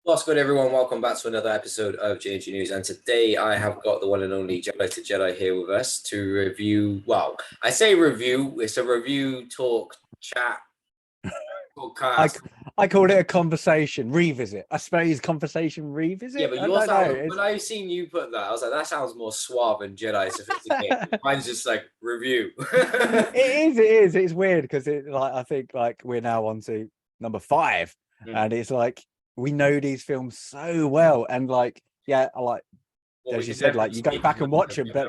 What's good, everyone? Welcome back to another episode of JNG News. And today I have got the one and only Jedi to Jedi here with us to review. Well, I say review, it's a review, talk, chat, I, podcast. I called it a conversation revisit. I suppose conversation revisit. Yeah, but I yours don't know. sounds, when I seen you put that, I was like, that sounds more suave and Jedi sophisticated. Mine's just like review. It is. It is. It's weird because I think we're now on to number 5, and it's like we know these films so well, and I like Well, we as you can said, definitely you go speak back and watch them, of but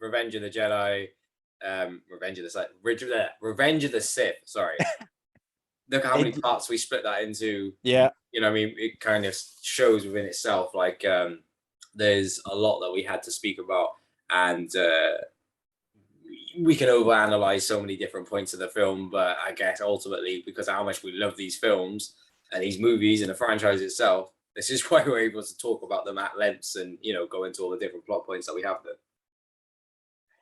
Revenge of the Jedi, Revenge of the Sith. Sorry, look at how many parts we split that into. Yeah, you know, I mean, it kind of shows within itself. There's a lot that we had to speak about, and we can overanalyze so many different points of the film. But I guess ultimately, because of how much we love these films and these movies and the franchise itself, this is why we're able to talk about them at lengths and go into all the different plot points that we have there.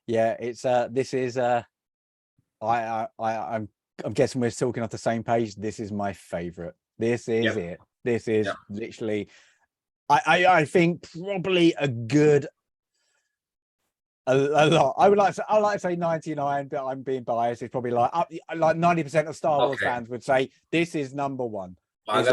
yeah. It's this is I'm guessing we're talking off the same page. This is my favorite. This is it. This is literally, I think probably a good. A lot. I would like to say 99, but I'm being biased. It's probably like 90% of Star Wars fans would say this is number 1. Well, I'm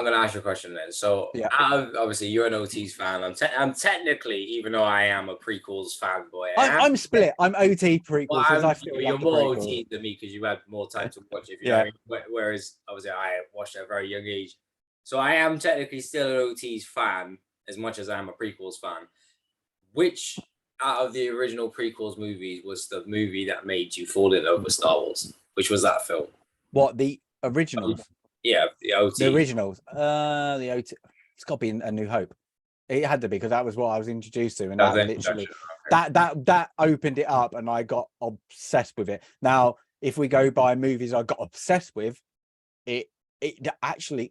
gonna ask you a question then. So, obviously, you're an OT's fan. I'm technically, even though I am a prequels fanboy, I'm split. I'm OT prequels. Well, I feel you're like more OT than me because you had more time to watch it. You know what I mean? Whereas, obviously, I watched at a very young age, so I am technically still an OT's fan as much as I am a prequels fan. Which out of the original prequels movies was the movie that made you fall in love with Star Wars? Which was that film? What, the originals? Yeah, the OT. The originals. The OT. It's got to be A New Hope. It had to be because that was what I was introduced to, and that literally that opened it up, and I got obsessed with it. Now, if we go by movies I got obsessed with, it actually,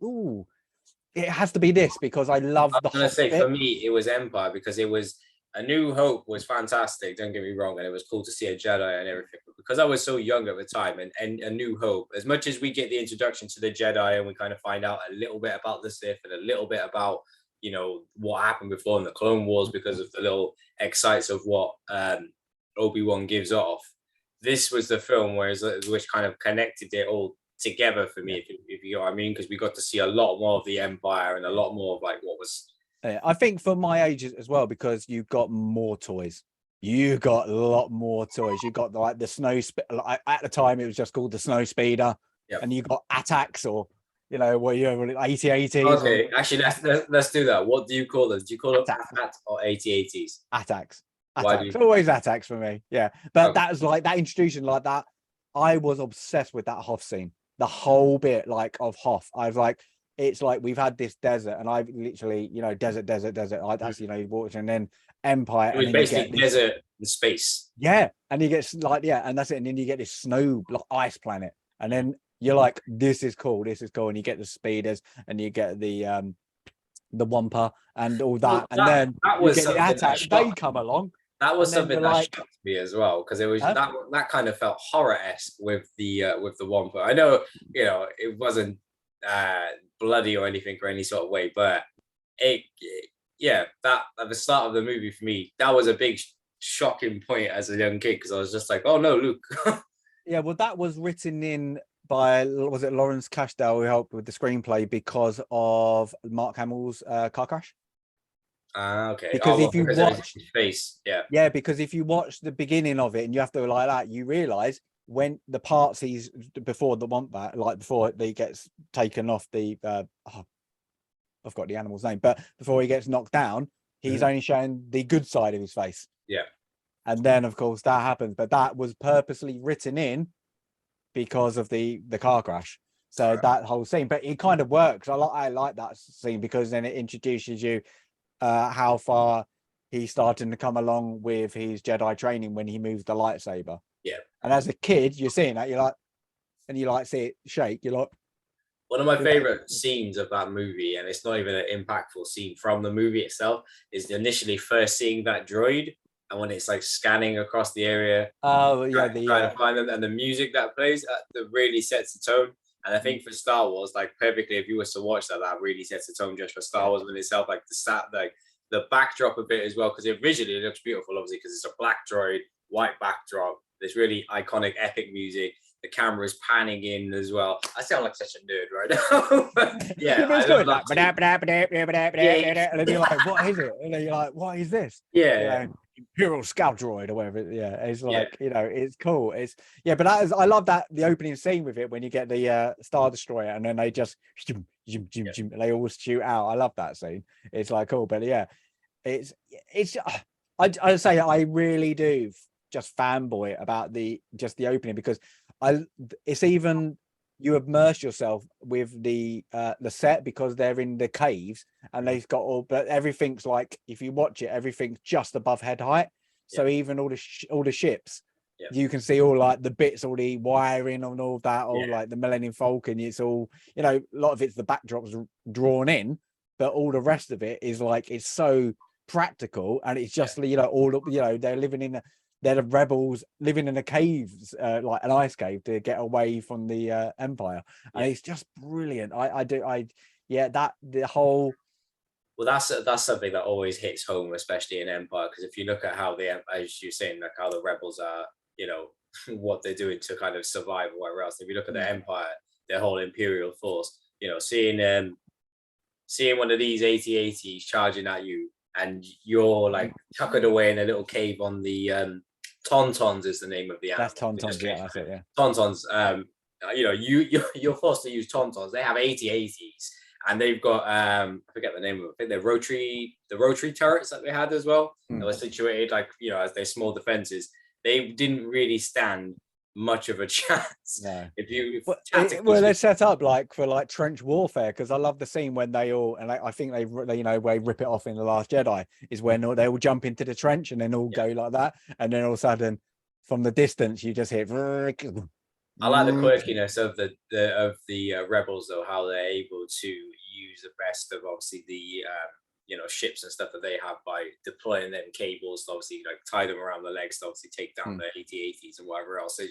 it has to be this because I love the. I'm gonna say for me, it was Empire because it was. A New Hope was fantastic, don't get me wrong, and it was cool to see a Jedi and everything. But because I was so young at the time, and A New Hope, as much as we get the introduction to the Jedi and we kind of find out a little bit about the Sith and a little bit about, what happened before in the Clone Wars because of the little excites of what Obi-Wan gives off, this was the film which kind of connected it all together for me, if you know what I mean, because we got to see a lot more of the Empire and a lot more of like what was. I think for my age as well, because you've got more toys. You got a lot more toys. You got the snow. At the time, it was just called the snow speeder, and you got attacks or what you 8080s. Okay, actually, let's do that. What do you call them? Do you call them attacks or 8080s? Attacks. Always attacks for me. Yeah, but that was that introduction like that. I was obsessed with that Hoth scene. The whole bit of Hoth. I was like. It's like we've had this desert, and I've literally, desert. Like that's watching, and then Empire. It was basically desert and space. Yeah, and you get and that's it. And then you get this snow ice planet, and then you're like, this is cool, and you get the speeders, and you get the Wampa and all that, and then you get the attack. They come along. That was something that shocked me as well because it was that kind of felt horror-esque with the Wampa. I know, it wasn't. Bloody or anything or any sort of way, but that at the start of the movie for me, that was a big shocking point as a young kid because I was just like, oh no, Luke. Yeah, well, that was written in by was it Lawrence Kasdan who helped with the screenplay because of Mark Hamill's car crash. Okay. Because if you watch his face, because if you watch the beginning of it and you have to like that, you realize. When the parts he's before the Wampa, before he gets taken off the I've got the animal's name, but before he gets knocked down, he's only showing the good side of his face. Yeah. And then of course that happens, but that was purposely written in because of the car crash. So that whole scene, but it kind of works. I like that scene because then it introduces you how far he's starting to come along with his Jedi training when he moves the lightsaber. Yeah. And as a kid, you're seeing that, see it shake. You're like, one of my favorite scenes of that movie, and it's not even an impactful scene from the movie itself, is initially first seeing that droid, and when it's like scanning across the area. Oh yeah, trying to find them, and the music that plays that really sets the tone. And I think for Star Wars, like perfectly, if you was to watch that, that really sets the tone just for Star Wars in itself. Like the backdrop of it as well, because it visually looks beautiful, obviously, because it's a black droid, white backdrop. There's really iconic, epic music. The camera's panning in as well. I sound like such a nerd right now. But yeah, I love that. And then you're like, what is it? And then you're like, what is this? Yeah, Imperial Scout Droid or whatever. Yeah, it's like, it's cool. It's but I love that the opening scene with it when you get the Star Destroyer and then they just and they all shoot out. I love that scene. It's like cool, but yeah, it's I say I really do just fanboy about the opening because it's even you immerse yourself with the set because they're in the caves and they've got but everything's like if you watch it everything's just above head height, so even all the ships you can see all like the bits, all the wiring and all that, all like the Millennium Falcon. It's all a lot of it's the backdrops drawn in, but all the rest of it is like it's so practical and it's just they're living in they're the rebels living in the caves, like an ice cave to get away from the Empire, and it's just brilliant. The whole. Well, that's something that always hits home, especially in Empire, because if you look at how as you're saying, like how the rebels are, what they're doing to kind of survive or whatever else. If you look at the Empire, their whole Imperial force, seeing one of these AT-ATs charging at you, and you're like tuckered away in a little cave on the Tauntauns is the name of the animal. That's Tauntauns, yeah, that's it, yeah. Tauntauns. You're forced to use Tauntauns. They have AT-ATs, and they've got I forget the name of it. I think the rotary turrets that they had as well. That were situated like as their small defenses. They didn't really stand much of a chance. No. They're set up like for like trench warfare, because I love the scene when they all, and I think they where they rip it off in The Last Jedi is when they all jump into the trench and then all go like that, and then all of a sudden from the distance you just hear. I like the quirkiness of the rebels though, how they're able to use the best of obviously the ships and stuff that they have by deploying them cables to obviously like tie them around the legs to obviously take down the AT-ATs and whatever else. So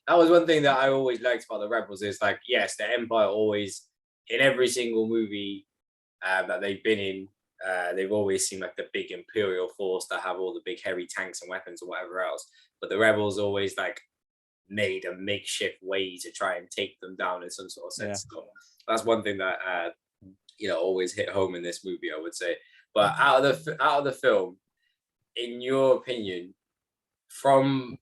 that was one thing that I always liked about the rebels is like, yes, the Empire always in every single movie that they've been in, they've always seemed like the big Imperial force that have all the big heavy tanks and weapons and whatever else. But the rebels always like made a makeshift way to try and take them down in some sort of sense. So that's one thing that always hit home in this movie, I would say. But out of the film, in your opinion, from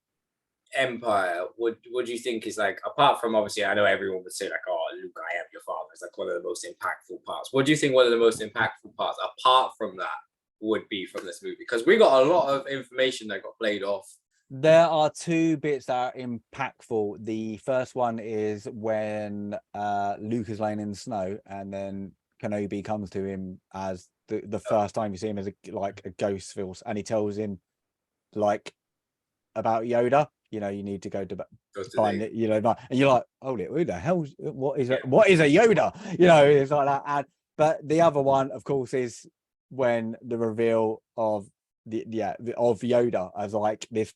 Empire, what do you think is like, apart from obviously I know everyone would say like, oh, Luke, I am your father, it's like one of the most impactful parts. What do you think one of the most impactful parts apart from that would be from this movie? Because we got a lot of information that got played off. There are two bits that are impactful. The first one is when Luke is laying in the snow and then Kenobi comes to him as the first time you see him as a ghost feels, and he tells him like about Yoda. You need to go to find it. And you're like, holy, who the hell? What is a Yoda? It's like that. But the other one, of course, is when the reveal of of Yoda as like this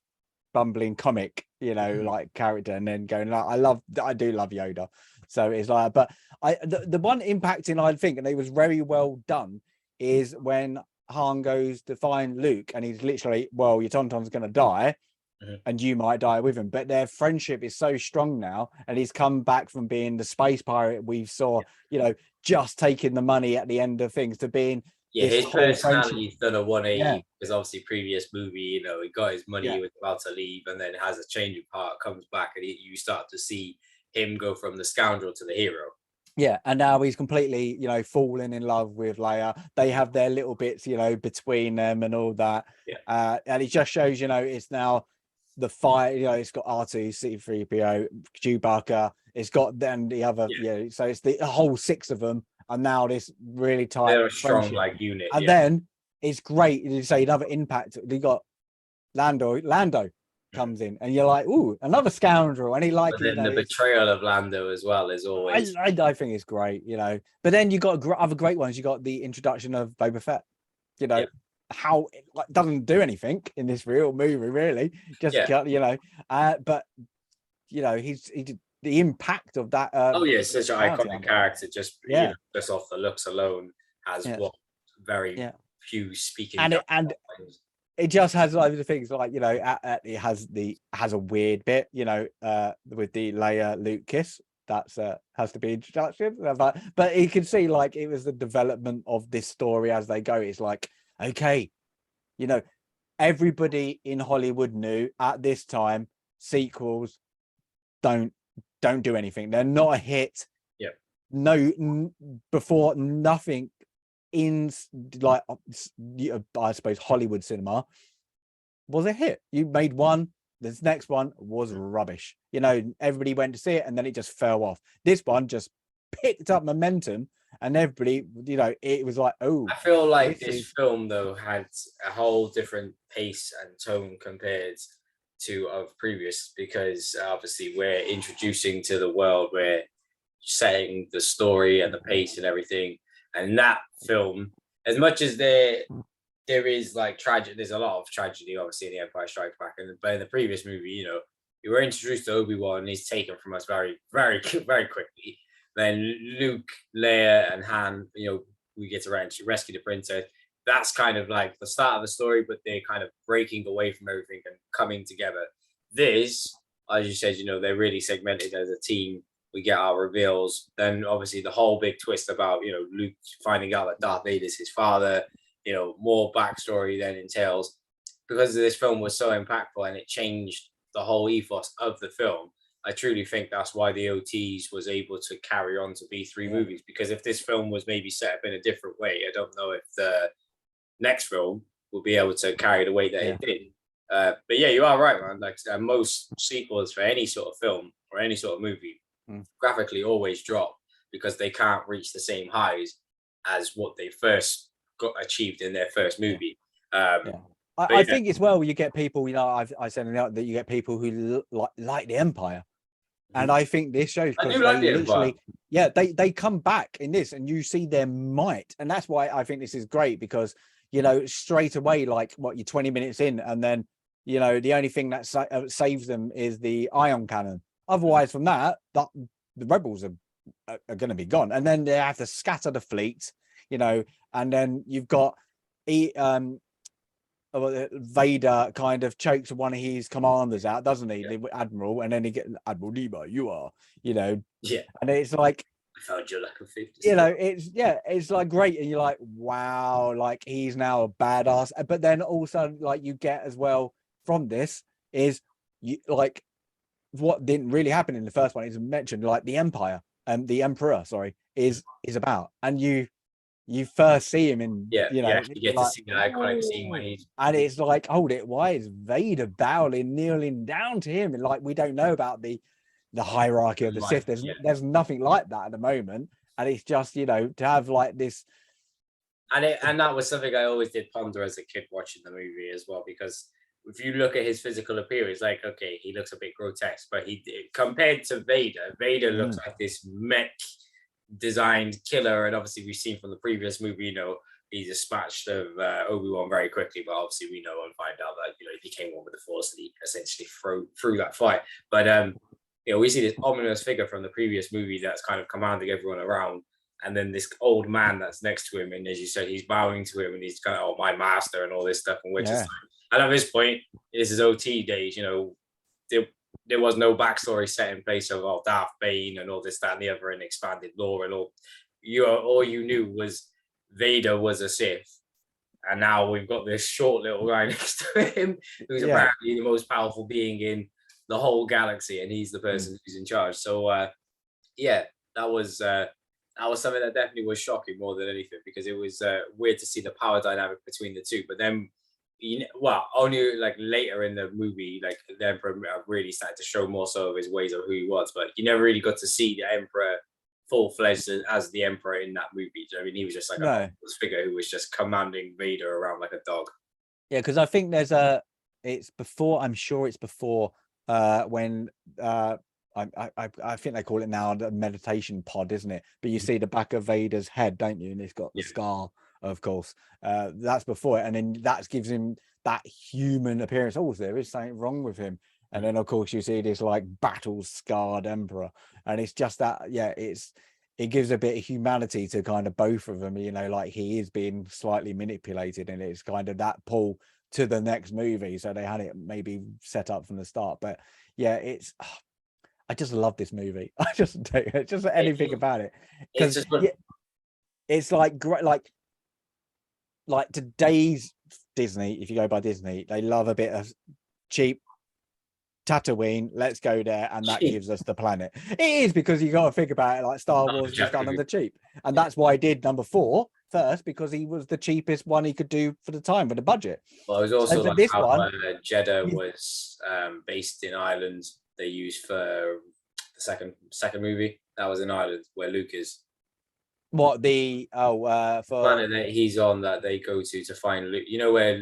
bumbling comic, like character, and then going like, I do love Yoda. So it's like, but the one impacting, I think, and it was very well done, is when Han goes to find Luke and he's literally, well, your Tauntaun's going to die and you might die with him. But their friendship is so strong now, and he's come back from being the space pirate we saw, just taking the money at the end of things to being his personality's done a 180 because obviously previous movie, he got his money, he was about to leave, and then has a change of heart, comes back, and you start to see him go from the scoundrel to the hero. Yeah, and now he's completely, falling in love with Leia. They have their little bits, between them and all that. And it just shows, it's now the fight. It's got R2, C3PO, Chewbacca. It's got then the other, so it's the whole six of them. And now this really tight. They're a strong like unit. And then it's great. You say another impact. They got Lando comes in, and you're like, ooh, another scoundrel. And he like but then the betrayal of Lando as well is always. I think it's great, But then you got other great ones. You got the introduction of Boba Fett. How it doesn't do anything in this real movie, really. Just but he impact of that. Oh yeah, such an iconic character. Just just off the looks alone, has what very few speaking. And it just has like the things like, you know, it has a weird bit, you know, with the Leia Luke kiss. That's has to be introduction. But you can see like it was the development of this story as they go. It's like, okay, you know, everybody in Hollywood knew at this time sequels don't do anything. They're not a hit. Yeah. No, before nothing in like I suppose Hollywood cinema was a hit. You made one, this next one was rubbish. You know, everybody went to see it and then it just fell off. This one just picked up momentum and everybody, you know, it was like, oh. I feel like this film though had a whole different pace and tone compared to of previous, because obviously we're introducing to the world, we're setting the story and the pace and everything. And that film, as much as there is like tragedy, there's a lot of tragedy obviously in The Empire Strikes Back, but in the previous movie, you know, you were introduced to Obi-Wan and he's taken from us very, very, very quickly. Then Luke, Leia, and Han, you know, we get to rescue the princess. That's kind of like the start of the story, but they're kind of breaking away from everything and coming together. This, as you said, you know, they're really segmented as a team. We get our reveals. Then obviously the whole big twist about, you know, Luke finding out that Darth Vader is his father, you know, more backstory then entails. Because this film was so impactful and it changed the whole ethos of the film, I truly think that's why the OTs was able to carry on to be three movies. Because if this film was maybe set up in a different way, I don't know if the next film will be able to carry the weight that it did. But yeah, you are right, man. Like most sequels for any sort of film or any sort of movie graphically always drop because they can't reach the same highs as what they first got achieved in their first movie. I think as well, you get people, you know, I said that you get people who like the Empire. And I think this shows, I do like the Empire. They come back in this and you see their might. And that's why I think this is great, because, you know, straight away, like what, you're 20 minutes in and then, you know, the only thing that saves them is the ion cannon. Otherwise, from that the rebels are going to be gone, and then they have to scatter the fleet, you know, and then you've got Vader kind of chokes one of his commanders out, doesn't he? The Admiral, and then he gets Admiral Nemo, you are, you know, and it's like, I found your lack of 50. You know, it's like great, and you're like, wow, like he's now a badass. But then also, like, you get as well from this is you like what didn't really happen in the first one is mentioned, like the Empire and the Emperor, sorry, is about, and you first see him in, you know, you get like, to see the iconic scene when he's, and it's like, hold it, why is Vader bowing, kneeling down to him? And like, we don't know about the hierarchy of the Sith. There's nothing like that at the moment, and it's just, you know, to have like this, and that was something I always did ponder as a kid watching the movie as well, because if you look at his physical appearance, like, okay, he looks a bit grotesque, but he, compared to Vader looks like this mech designed killer. And obviously we've seen from the previous movie, you know, he dispatched of Obi-Wan very quickly, but obviously we know and find out that, you know, he became one with the Force and he essentially through that fight. But you know, we see this ominous figure from the previous movie that's kind of commanding everyone around, and then this old man that's next to him, and as you said, he's bowing to him and he's kind of, oh, my master, and all this stuff. And which is, and at this point, this is OT days, you know, there was no backstory set in place of, oh, Darth Bane and all this, that, and the other, and expanded lore and all. All you knew was Vader was a Sith, and now we've got this short little guy next to him who's apparently the most powerful being in the whole galaxy, and he's the person who's in charge. So yeah, that was something that definitely was shocking more than anything, because it was weird to see the power dynamic between the two. But then, you know, well, only like later in the movie, like the Emperor really started to show more so of his ways of who he was, but you never really got to see the Emperor full-fledged as the Emperor in that movie. I mean, he was just like a figure who was just commanding Vader around like a dog. Yeah, because I think it's before, I'm sure it's before when I think they call it now the meditation pod, isn't it? But you see the back of Vader's head, don't you? And it's got the scar, of course. That's before it, and then that gives him that human appearance. Oh, there is something wrong with him. And then of course you see this like battle scarred emperor, and it's just that, yeah, it gives a bit of humanity to kind of both of them, you know, like he is being slightly manipulated, and it's kind of that pull to the next movie. So they had it maybe set up from the start. But yeah, I just love this movie. I just don't, just anything about it, because yeah, it's like great, like today's Disney. If you go by Disney, they love a bit of cheap Tatooine, let's go there, and that gives us the planet. It is, because you got to think about it, like Star Wars was done on the cheap, and that's why I did number 4 first, because he was the cheapest one he could do for the time, for the budget. Well, it was also so like this how one, Jeddah was based in Ireland. They used for the second movie, that was in Ireland where Luke is. What the for planet that he's on, that they go to find Luke. You know where?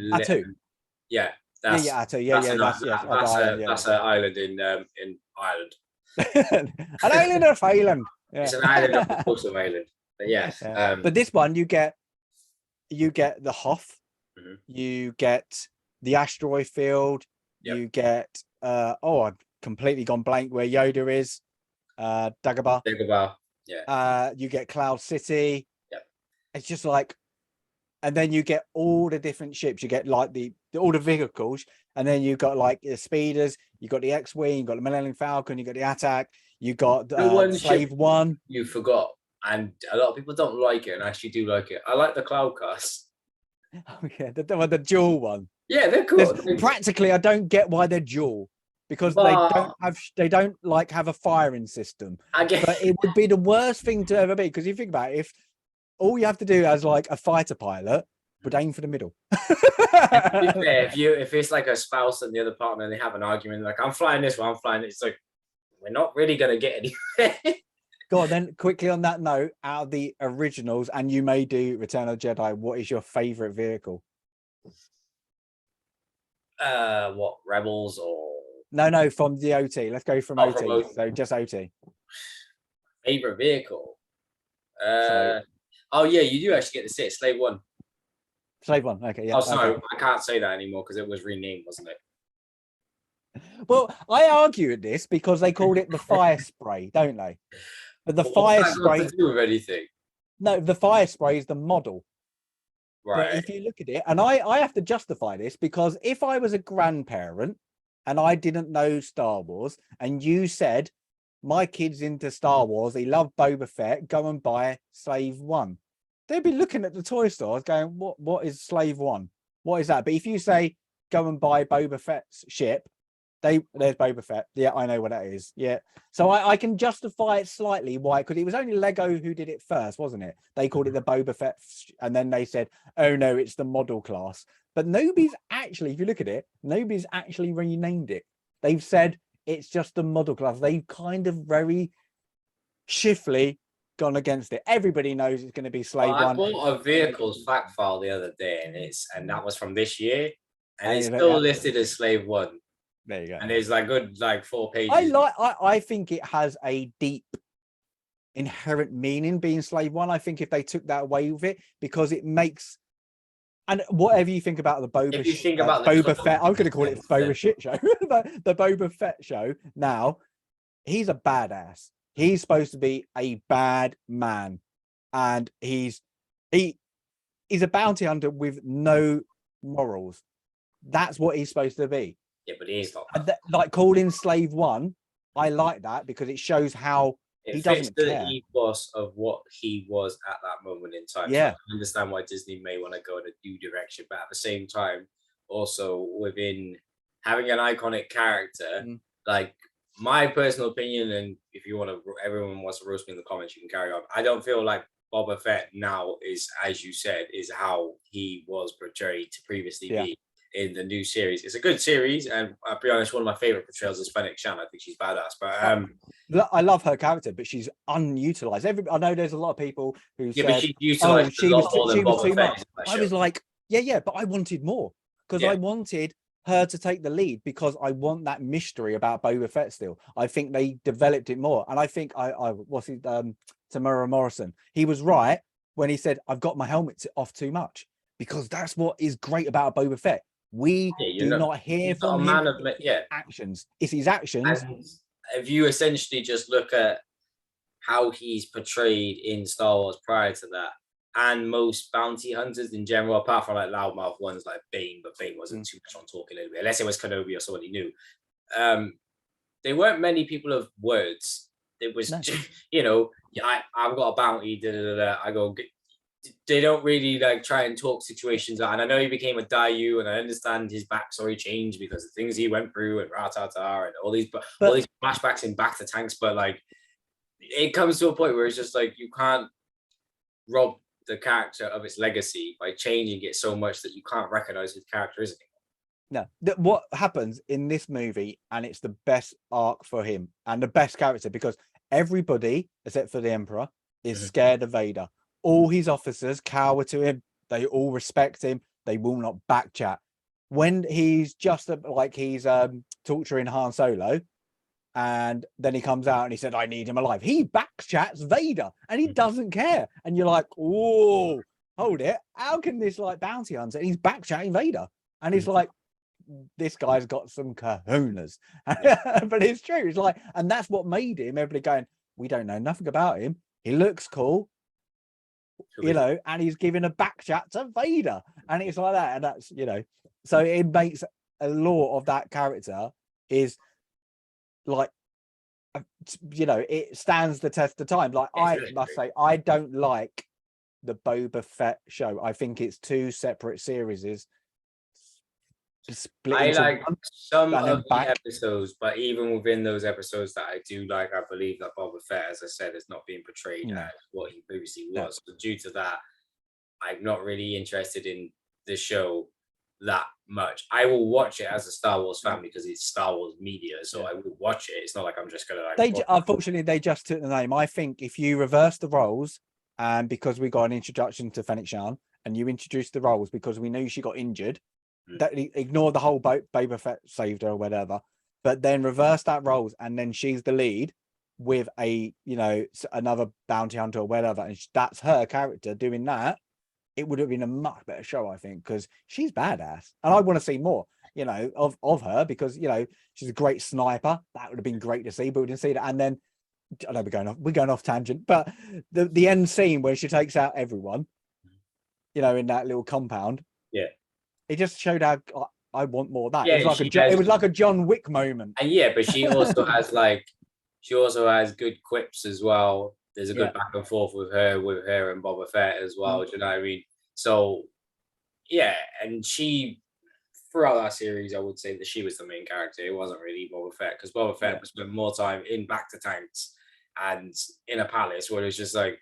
Yeah, that's that's an island in Ireland. An island of Ireland. Yeah. It's an island off the coast of Ireland. But yes, but this one you get the Hoth, you get the asteroid field, you get I've completely gone blank where Yoda is, Dagobah. Yeah. You get Cloud City. Yep. It's just like, and then you get all the different ships. You get like all the vehicles, and then you got like the speeders. You got the X-wing. You got the Millennium Falcon. You got the Attack. You got Slave One. You forgot, and a lot of people don't like it, and I actually do like it. I like the Cloud Cast. Oh yeah, the dual one. Yeah, they're cool. Practically, I don't get why they're dual, because they don't like have a firing system. But it would be the worst thing to ever be, because you think about it, if all you have to do as like a fighter pilot would aim for the middle. if it's like a spouse and the other partner, and they have an argument, like I'm flying this one, I'm flying it, it's like we're not really gonna get anywhere. Go on then, quickly on that note, out of the originals, and you may do Return of the Jedi, what is your favorite vehicle? What, Rebels or no, from the OT. Let's go from OT. So just OT. Favorite vehicle. Oh yeah, you do actually get to say Slave One. Slave One, okay, yeah. Oh, sorry, okay. I can't say that anymore because it was renamed, wasn't it? Well, I argue at this because they called it the fire spray, don't they? But the fire spray to do with anything. No, the fire spray is the model. Right. But if you look at it, and I have to justify this, because if I was a grandparent and I didn't know Star Wars, and you said my kid's into Star Wars, he loved Boba Fett, go and buy Slave One, they'd be looking at the toy stores going, what is Slave One? What is that? But if you say go and buy Boba Fett's ship, there's Boba Fett. Yeah, I know what that is. Yeah. So I can justify it slightly. Why? Because it was only Lego who did it first, wasn't it? They called it the Boba Fett, and then they said, oh no, it's the model class. But nobody's actually, if you look at it, nobody's actually renamed it. They've said it's just the model class. They've kind of very shiftly gone against it. Everybody knows it's going to be Slave One. I bought a vehicles fact file the other day, and that was from this year, and it's still listed as Slave One. There you go. And it's like good, like 4 pages. I think it has a deep inherent meaning being Slave One. I think if they took that away with it, because it makes, and whatever you think about the Boba, Boba Fett, I'm going to call it Boba shit show. the Boba Fett show. Now, he's a badass. He's supposed to be a bad man, and he's a bounty hunter with no morals. That's what he's supposed to be. Yeah, but he's not. Like calling Slave One, I like that because it shows how he doesn't care. The ethos of what he was at that moment in time. Yeah, so I understand why Disney may want to go in a new direction, but at the same time, also within having an iconic character, like my personal opinion, and if you want to, everyone wants to roast me in the comments, you can carry on. I don't feel like Boba Fett now is, as you said, is how he was portrayed to previously be in the new series. It's a good series, and I'll be honest, one of my favorite portrayals is Fennec Shan. I think she's badass, but I love her character, but she's unutilized. I know there's a lot of people who said, but she utilized she was too much. I was like, yeah, but I wanted more, because I wanted her to take the lead, because I want that mystery about Boba Fett still. I think they developed it more, and I think Tamara Morrison, he was right when he said I've got my helmet off too much, because that's what is great about Boba Fett. We do not hear he's not from a him. man of Actions. It's his actions. And if you essentially just look at how he's portrayed in Star Wars prior to that, and most bounty hunters in general, apart from like loudmouth ones like Bane, but Bane wasn't too much on talking anyway, unless it was Kenobi or somebody new. There weren't many people of words. It was, you know, I've got a bounty. I go. They don't really like try and talk situations out. And I know he became a Dayu, and I understand his backstory changed because of things he went through and Ratata and all these flashbacks in Back to Tanks. But like, it comes to a point where it's just like you can't rob the character of its legacy by changing it so much that you can't recognize who the character is anymore. No, what happens in this movie, and it's the best arc for him and the best character, because everybody except for the Emperor is scared of Vader. All his officers cower to him. They all respect him. They will not backchat. When he's just like he's torturing Han Solo, and then he comes out and he said, "I need him alive." He backchats Vader, and he doesn't care. And you're like, "Oh, hold it! How can this like bounty hunter?" And he's backchatting Vader, and he's like, "This guy's got some kahunas." But it's true. It's like, and that's what made him. Everybody going, "We don't know nothing about him. He looks cool." You know, and he's giving a back chat to Vader, and it's like that, and that's, you know, so it makes a lot of that character is like, you know, it stands the test of time. Like, I must say, I don't like the Boba Fett show. I think it's two separate series. I like some of the episodes, but even within those episodes that I do like, I believe that Boba Fett, as I said, is not being portrayed as what he previously was. So due to that, I'm not really interested in the show that much. I will watch it as a Star Wars fan because it's Star Wars media, so I will watch it. It's not like I'm just gonna like. Unfortunately, they just took the name. I think if you reverse the roles, and because we got an introduction to Fennec Shan, and you introduced the roles because we knew she got injured. That ignore the whole Boba Fett saved her or whatever, but then reverse that roles, and then she's the lead with a, you know, another bounty hunter or whatever, and that's her character doing that. It would have been a much better show, I think, because she's badass, and I want to see more, you know, of her, because, you know, she's a great sniper. That would have been great to see, but we didn't see that. And then I know we're going off tangent, but the end scene where she takes out everyone, you know, in that little compound. Yeah. It just showed how I want more of that. Yeah, it was like a John Wick moment. And but she also has good quips as well. There's a good back and forth with her and Boba Fett as well. Do you know what I mean? So and she, throughout that series, I would say that she was the main character. It wasn't really Boba Fett, because Boba Fett spent more time in Back to Tanks and in a palace where it's just like,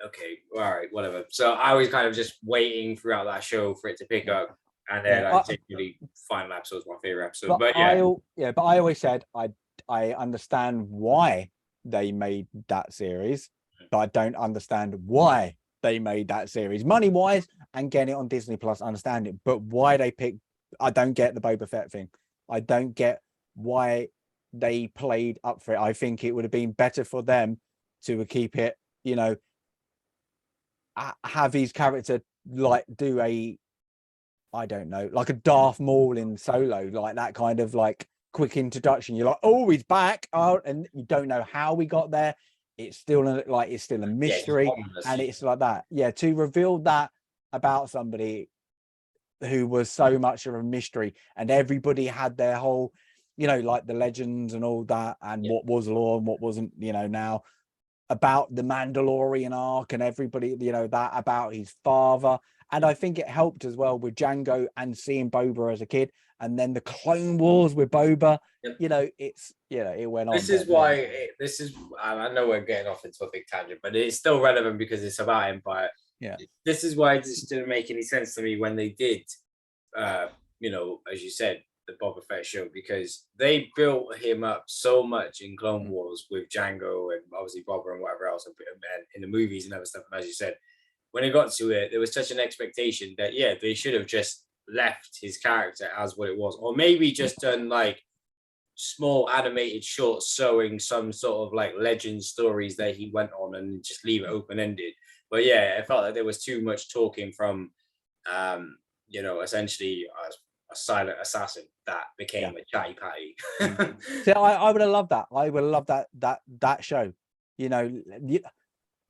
okay, all right, whatever. So I was kind of just waiting throughout that show for it to pick up, and then I particularly final episode was my favorite episode. But I always said I understand why they made that series, but I don't understand why they made that series. Money wise, and getting it on Disney Plus, I understand it, but why they picked, I don't get the Boba Fett thing. I don't get why they played up for it. I think it would have been better for them to keep it, you know, have his character like do a, I don't know, like a Darth Maul in Solo, like that kind of like quick introduction. You're like, oh, he's back, and you don't know how we got there. It's still a mystery, and it's like that. Yeah, to reveal that about somebody who was so much of a mystery, and everybody had their whole, you know, like the legends and all that, and what was law and what wasn't, you know, now. About the Mandalorian arc and everybody, you know, that about his father. And I think it helped as well with Django and seeing Boba as a kid, and then the Clone Wars with Boba. You know, it's, you know, it went on. This is why I know we're getting off into a big tangent, but it's still relevant because it's about Empire. Yeah. This is why it just didn't make any sense to me when they did, you know, as you said, the Boba Fett show, because they built him up so much in Clone Wars with Django and obviously Boba and whatever else, and in the movies and other stuff. And as you said, when it got to it, there was such an expectation that they should have just left his character as what it was, or maybe just done like small animated shorts showing some sort of like legend stories that he went on, and just leave it open ended. But I felt like there was too much talking from you know, essentially a silent assassin that became a chatty patty. So I would have loved that. I would have loved that show. You know,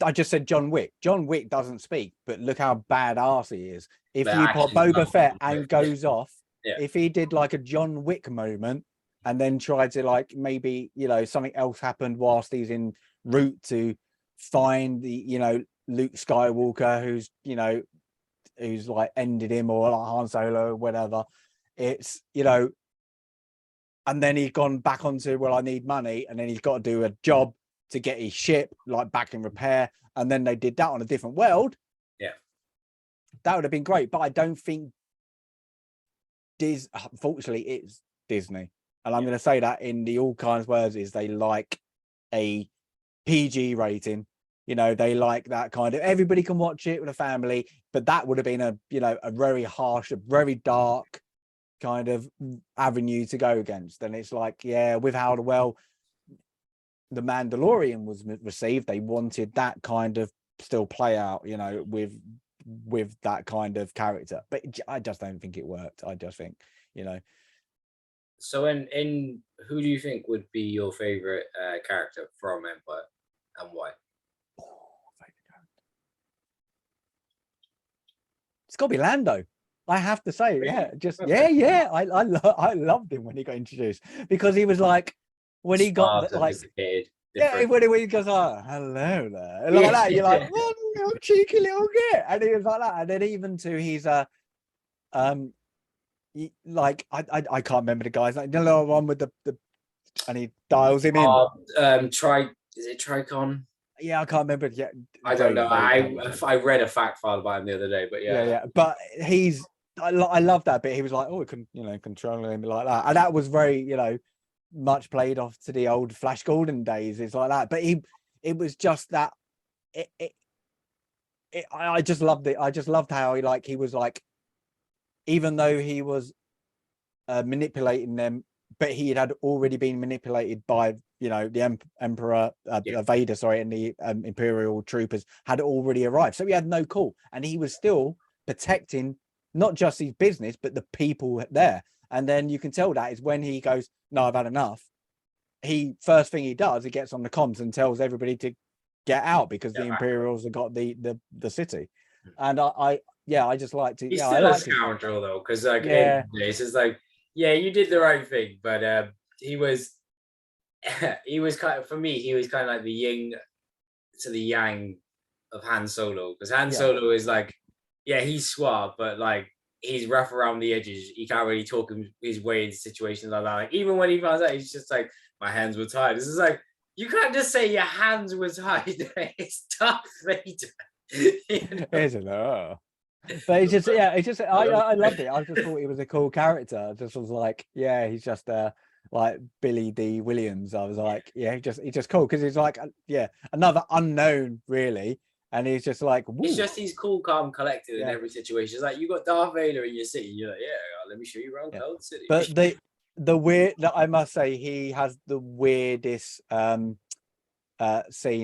I just said John Wick. John Wick doesn't speak, but look how badass he is. If The you put action's Boba Fett not- and goes off, Yeah. if he did like a John Wick moment and then tried to like maybe, you know, something else happened whilst he's en route to find the, you know, Luke Skywalker, who's, you know, who's like ended him, or like Han Solo or whatever. It's, you know, and then he's gone back onto, well, I need money, and then he's got to do a job to get his ship like back in repair, and then they did that on a different world. Yeah, that would have been great. But I don't think unfortunately it's Disney, and I'm going to say that in the all kinds words, is they like a PG rating. You know, they like that kind of, everybody can watch it with a family, but that would have been a, you know, a very harsh, a very dark kind of avenue to go against. And it's like, yeah, with how well the Mandalorian was received, they wanted that kind of still play out, you know, with that kind of character. But I just don't think it worked. I just think, you know. So in who do you think would be your favorite character from Empire, and why? It's got to be Lando. I have to say, yeah, just I loved him when he got introduced, because he was like, when he got like, yeah, when he goes, oh, hello there, like that, you're like, what little cheeky little git, and he was like that, and then even to his like I can't remember the guy's like the little one with the and he dials him in. Is it Tricon? Yeah, I can't remember. Yeah, I don't know. I read a fact file about him the other day, but yeah. But I love that bit. He was like, oh, it can, you know, controlling him like that, and that was very, you know, much played off to the old Flash Gordon days. It's like that, but it was just that. I just loved it. I just loved how he was like, even though he was manipulating them, but he had already been manipulated by, you know, the Emperor Vader, sorry, and the Imperial troopers had already arrived, so he had no call, and he was still protecting not just his business but the people there. And then you can tell that is when he goes, no, I've had enough. First thing he does, he gets on the comms and tells everybody to get out because the Imperials have got the city. And I just like to. He's yeah, still I a like scoundrel though, because like it's just like, yeah, you did the right thing, but he was he was kind of, for me, he was kind of like the yin to the yang of Han Solo, because Han Solo is like, yeah, he's suave, but like he's rough around the edges. He can't really talk his way into situations like that. Like even when he finds out, he's just like, my hands were tied. This is like, you can't just say your hands were tied. It's Darth Vader. Isn't it? But it's just, yeah, it's just, I loved it. I just thought he was a cool character. I just was like, yeah, he's just like Billy D. Williams. I was like, yeah, he's just cool, because he's like, yeah, another unknown really, and he's just like, woo. It's just he's cool, calm, collected in every situation. It's like, you got Darth Vader in your city. You're like, yeah, let me show you around Cloud City. But the weird, that I must say, he has the weirdest scene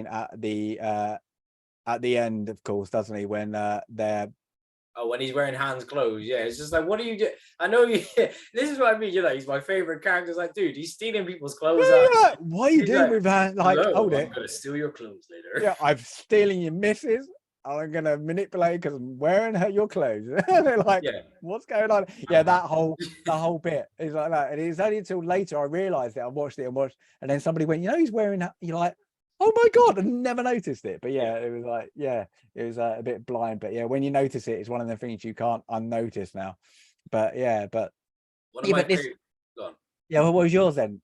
at the end, of course, doesn't he? When they're when he's wearing Han's clothes, yeah, it's just like, what do you do? I know you. This is what I mean. You're like, he's my favorite character. It's like, dude, he's stealing people's clothes. Like, what are you doing with Han? Like, hold it. I'm gonna steal your clothes later. Yeah, I'm stealing your missus. I'm gonna manipulate because I'm wearing your clothes. They're like, what's going on? Yeah, that whole bit is like that. And it's only until later I realized it. I watched it and then somebody went, you know, he's wearing that. You're like, oh my god, I never noticed it. But yeah, it was like, yeah, it was a bit blind. But yeah, when you notice it, it's one of the things you can't unnotice now. But yeah, but one of my favorite. Go on. Yeah, what was yours then?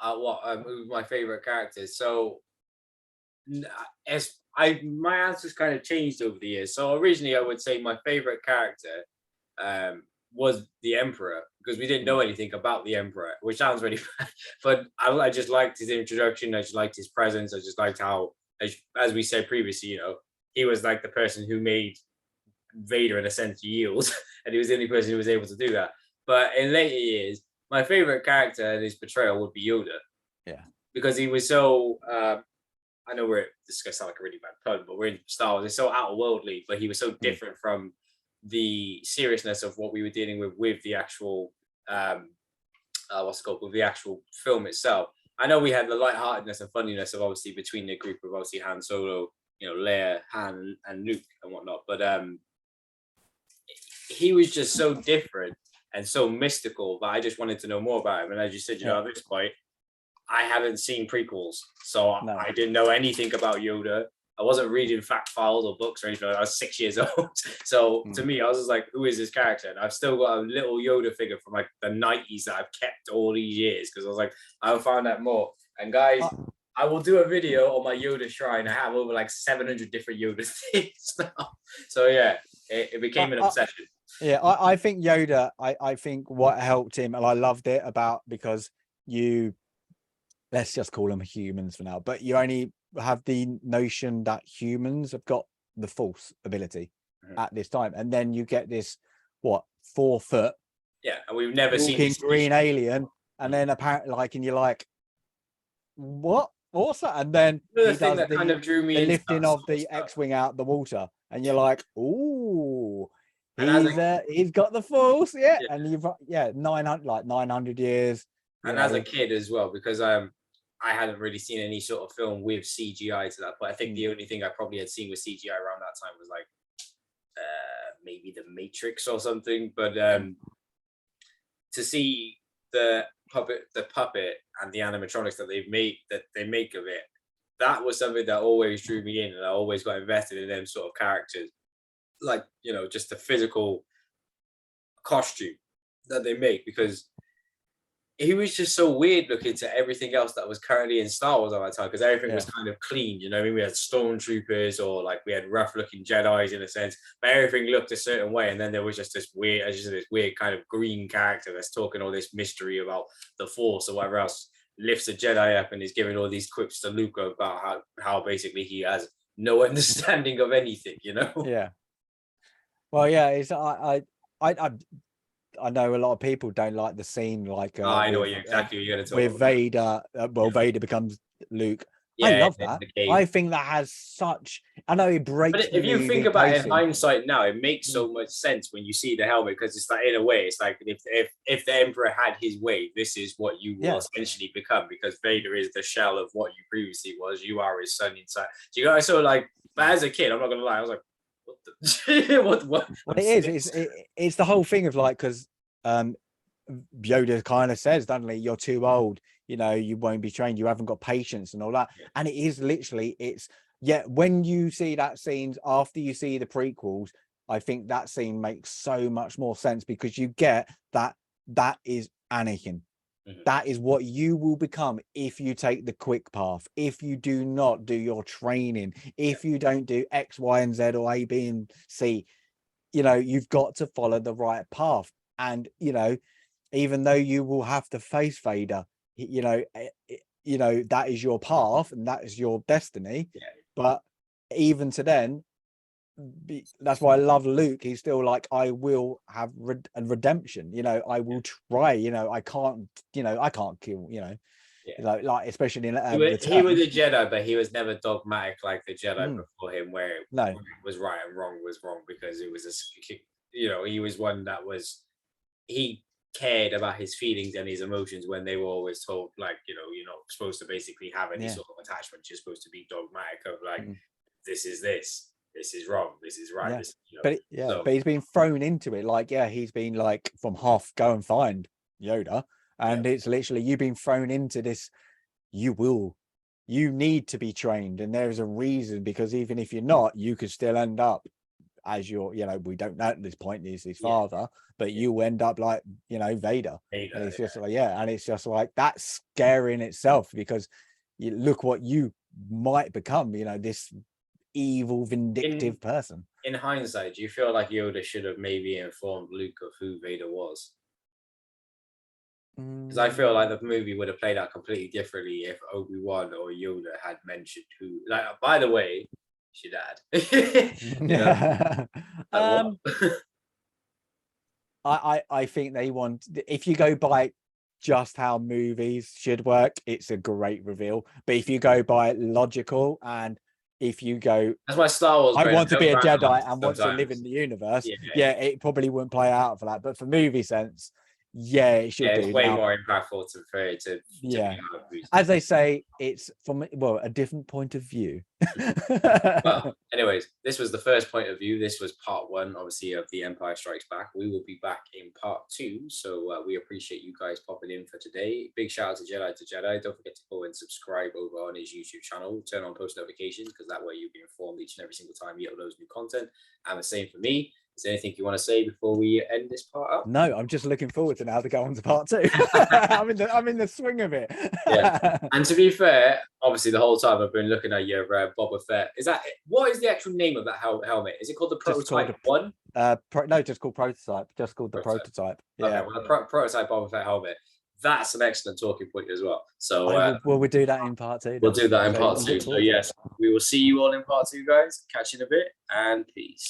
My favorite characters. So, my answers kind of changed over the years. So originally, I would say my favorite character was the Emperor, because we didn't know anything about the Emperor, which sounds really bad, but I just liked his introduction. I just liked his presence. I just liked how, as we said previously, you know, he was like the person who made Vader in a sense yield, and he was the only person who was able to do that. But in later years, my favorite character and his portrayal would be Yoda. Yeah, because he was so. I know this is gonna sound like a really bad pun, but we're in Star Wars. It's so outworldly, but he was so different from the seriousness of what we were dealing with the actual what's it called, with the actual film itself. I know we had the lightheartedness and funniness of obviously between the group of obviously Han Solo, you know, Leia, Han, and Luke and whatnot, but he was just so different and so mystical that I just wanted to know more about him. And as you said, you know, at this point, I haven't seen prequels, so I didn't know anything about Yoda. I wasn't reading fact files or books or anything. I was 6 years old. So to me, I was just like, who is this character? And I've still got a little Yoda figure from like the 90s that I've kept all these years because I was like, I'll find out more. And guys, I will do a video on my Yoda shrine. I have over like 700 different Yoda things now. So yeah, it became an obsession. Yeah, I think Yoda, I think what helped him, and I loved it about, because let's just call them humans for now, but you only have the notion that humans have got the Force ability at this time, and then you get this 4 foot, and we've never seen this green alien, and then apparently and you're like, what's that? And then he does that kind of drew me the lifting of the X-wing out the water, and you're like, ooh, he's got the Force, and you've 900 years. And as a kid as well, because I hadn't really seen any sort of film with CGI to that point. I think the only thing I probably had seen with CGI around that time was like maybe The Matrix or something. But to see the puppet and the animatronics that they make of it, that was something that always drew me in, and I always got invested in them sort of characters. Like, you know, just the physical costume that they make, because he was just so weird looking to everything else that was currently in Star Wars at that time, because everything was kind of clean, you know what I mean? We had stormtroopers, or like we had rough looking Jedis in a sense, but everything looked a certain way. And then there was just this weird, kind of green character that's talking all this mystery about the Force or whatever else, lifts a Jedi up and is giving all these quips to Luke about how basically he has no understanding of anything, you know? Yeah. Well, yeah, it's I know a lot of people don't like the scene, like I know exactly what you're going to talk with about. Vader. Vader becomes Luke. I love that. I think that has such. I know it breaks. But if you think about it in hindsight now, it makes so much sense when you see the helmet, because it's like, in a way, it's like if the Emperor had his way, this is what you will essentially become, because Vader is the shell of what you previously was. You are his son inside. Do you guys? So like, but as a kid, I'm not gonna lie, I was like, what it's the whole thing of like, because Yoda kind of says, doesn't he, you're too old, you know, you won't be trained, you haven't got patience and all that. And it is literally, when you see that scenes after you see the prequels, I think that scene makes so much more sense, because you get that is Anakin. That is what you will become if you take the quick path, if you do not do your training, if you don't do X, Y, and Z, or A, B, and C. You know, you've got to follow the right path. And, you know, even though you will have to face Vader, you know, that is your path and that is your destiny. But even to then, that's why I love Luke. He's still like, I will have a redemption, you know, I will try, you know, I can't kill, you know, like especially in he was a Jedi, but he was never dogmatic like the Jedi before him, where it was right and wrong was wrong, because it was you know, he was one that he cared about his feelings and his emotions, when they were always told, like, you know, you're not supposed to basically have any sort of attachment, you're supposed to be dogmatic of like, this is wrong, this is right. This, you know, but he's been thrown into it, like, he's been like, from Hoth, go and find Yoda, and it's literally, you've been thrown into this, you need to be trained, and there's a reason, because even if you're not, you could still end up as your, you know, we don't know at this point, is his father, but you end up like, you know, Vader. And it's just like, and it's just like, that's scary in itself, because you look what you might become, you know, this evil, vindictive person. In hindsight, do you feel like Yoda should have maybe informed Luke of who Vader was? Because I feel like the movie would have played out completely differently if Obi-Wan or Yoda had mentioned who, like, by the way, your dad. You know? I think they want, if you go by just how movies should work, it's a great reveal. But if you go by logical, and if you go, That's why Star Wars. I want to be a Jedi sometimes. and want to live in the universe. Yeah. Yeah, it probably wouldn't play out for that. But for movie sense, yeah, it should Yeah, do. it's way now. more impactful to Yeah, be as they say, it's from a different point of view. Well, anyways, this was the first point of view. This was part 1, obviously, of The Empire Strikes Back. We will be back in part 2. So we appreciate you guys popping in for today. Big shout out to Jedi. Don't forget to go and subscribe over on his YouTube channel. Turn on post notifications, because that way you'll be informed each and every single time he uploads new content. And the same for me. Is there anything you want to say before we end this part up? No, I'm just looking forward to now to go on to part 2. I'm in the swing of it. Yeah. And to be fair, obviously the whole time I've been looking at your Boba Fett. What is the actual name of that helmet? Is it called the Prototype 1? No, just called Prototype. Just called the Prototype. Yeah. Okay, well, the Prototype Boba Fett helmet. That's an excellent talking point as well. So we'll do that in part 2. We'll do that in part 2. So yes, we will see you all in part 2, guys. Catch you in a bit, and peace.